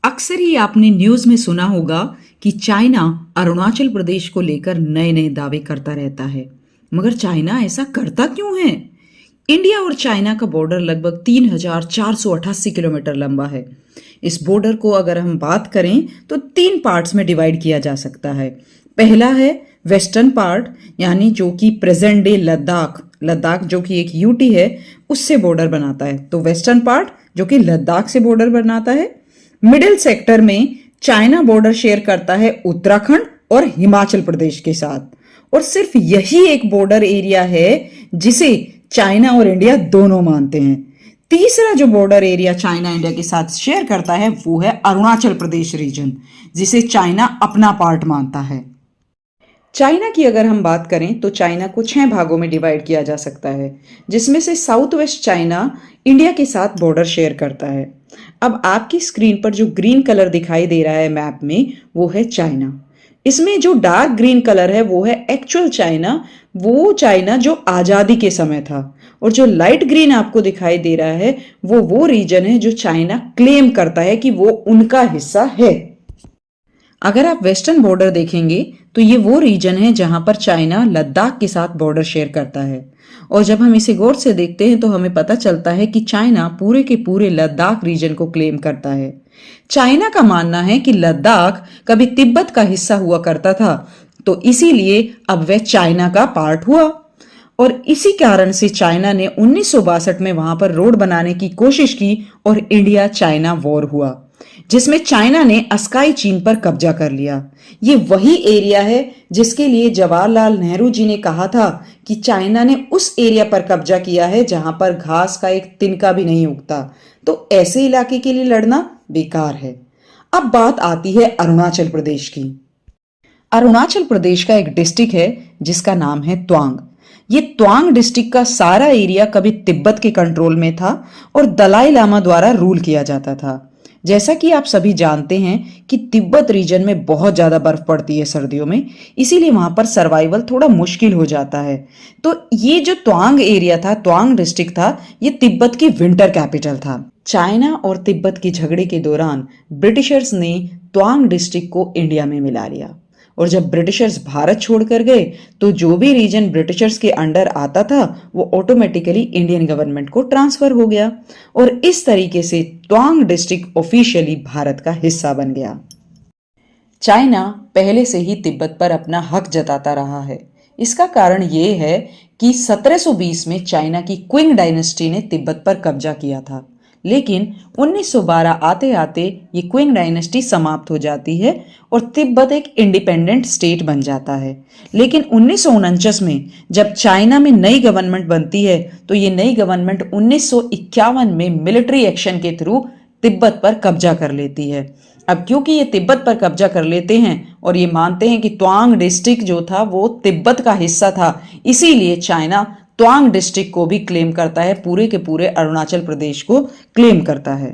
अक्सर ही आपने न्यूज में सुना होगा कि चाइना अरुणाचल प्रदेश को लेकर नए नए दावे करता रहता है। मगर चाइना ऐसा करता क्यों है? इंडिया और चाइना का बॉर्डर लगभग 3,488 किलोमीटर लंबा है। इस बॉर्डर को अगर हम बात करें तो तीन पार्ट्स में डिवाइड किया जा सकता है। पहला है वेस्टर्न पार्ट, यानी जो कि प्रेजेंट डे लद्दाख लद्दाख जो कि एक यूटी है उससे बॉर्डर बनाता है। तो वेस्टर्न पार्ट जो कि लद्दाख से बॉर्डर बनाता है। मिडिल सेक्टर में चाइना बॉर्डर शेयर करता है उत्तराखंड और हिमाचल प्रदेश के साथ। और सिर्फ यही एक बॉर्डर एरिया है जिसे चाइना और इंडिया दोनों मानते हैं। तीसरा जो बॉर्डर एरिया चाइना इंडिया के साथ शेयर करता है वो है अरुणाचल प्रदेश रीजन, जिसे चाइना अपना पार्ट मानता है। चाइना की अगर हम बात करें तो चाइना को 6 भागों में डिवाइड किया जा सकता है, जिसमें से साउथ वेस्ट चाइना इंडिया के साथ बॉर्डर शेयर करता है। अब आपकी स्क्रीन पर जो ग्रीन कलर दिखाई दे रहा है मैप में, वो है चाइना। इसमें जो डार्क ग्रीन कलर है वो है एक्चुअल चाइना, वो चाइना जो आज़ादी के समय था। और जो लाइट ग्रीन आपको दिखाई दे रहा है वो रीजन है जो चाइना क्लेम करता है कि वो उनका हिस्सा है। अगर आप वेस्टर्न बॉर्डर देखेंगे तो ये वो रीजन है जहां पर चाइना लद्दाख के साथ बॉर्डर शेयर करता है। और जब हम इसे गौर से देखते हैं तो हमें पता चलता है कि चाइना पूरे के पूरे लद्दाख रीजन को क्लेम करता है। चाइना का मानना है कि लद्दाख कभी तिब्बत का हिस्सा हुआ करता था, तो इसीलिए अब वह चाइना का पार्ट हुआ। और इसी कारण से चाइना ने 1962 में वहां पर रोड बनाने की कोशिश की और इंडिया चाइना वॉर हुआ, जिसमें चाइना ने अस्काई चीन पर कब्जा कर लिया। ये वही एरिया है जिसके लिए जवाहरलाल नेहरू जी ने कहा था कि चाइना ने उस एरिया पर कब्जा किया है जहां पर घास का एक तिनका भी नहीं उगता, तो ऐसे इलाके के लिए लड़ना बेकार है। अब बात आती है अरुणाचल प्रदेश की। अरुणाचल प्रदेश का एक डिस्ट्रिक्ट है जिसका नाम है तवांग। ये तवांग डिस्ट्रिक्ट का सारा एरिया कभी तिब्बत के कंट्रोल में था और दलाई लामा द्वारा रूल किया जाता था। जैसा कि आप सभी जानते हैं कि तिब्बत रीजन में बहुत ज्यादा बर्फ पड़ती है सर्दियों में, इसीलिए वहां पर सर्वाइवल थोड़ा मुश्किल हो जाता है। तो ये जो तवांग एरिया था, तवांग डिस्ट्रिक्ट था, ये तिब्बत की विंटर कैपिटल था। चाइना और तिब्बत के झगड़े के दौरान ब्रिटिशर्स ने तवांग डिस्ट्रिक्ट को इंडिया में मिला लिया। और जब ब्रिटिशर्स भारत छोड़कर गए तो जो भी रीजन ब्रिटिशर्स के अंडर आता था वो ऑटोमेटिकली इंडियन गवर्नमेंट को ट्रांसफर हो गया और इस तरीके से तवांग डिस्ट्रिक्ट ऑफिशियली भारत का हिस्सा बन गया। चाइना पहले से ही तिब्बत पर अपना हक जताता रहा है। इसका कारण ये है कि 1720 में चाइना की क्विंग डायनेस्टी ने तिब्बत पर कब्जा किया था, लेकिन 1912 आते आते ये क्विंग डायनेस्टी समाप्त हो जाती है और तिब्बत एक इंडिपेंडेंट स्टेट बन जाता है। लेकिन 1949 में जब चाइना में नई गवर्नमेंट बनती है तो ये नई गवर्नमेंट 1951 में मिलिट्री एक्शन के थ्रू तिब्बत पर कब्जा कर लेती है। अब क्योंकि ये तिब्बत पर कब्जा कर लेते हैं और ये मानते हैं कि तवांग डिस्ट्रिक्ट जो था वो तिब्बत का हिस्सा था, इसीलिए चाइना तवांग डिस्ट्रिक्ट को भी क्लेम करता है, पूरे के पूरे अरुणाचल प्रदेश को क्लेम करता है।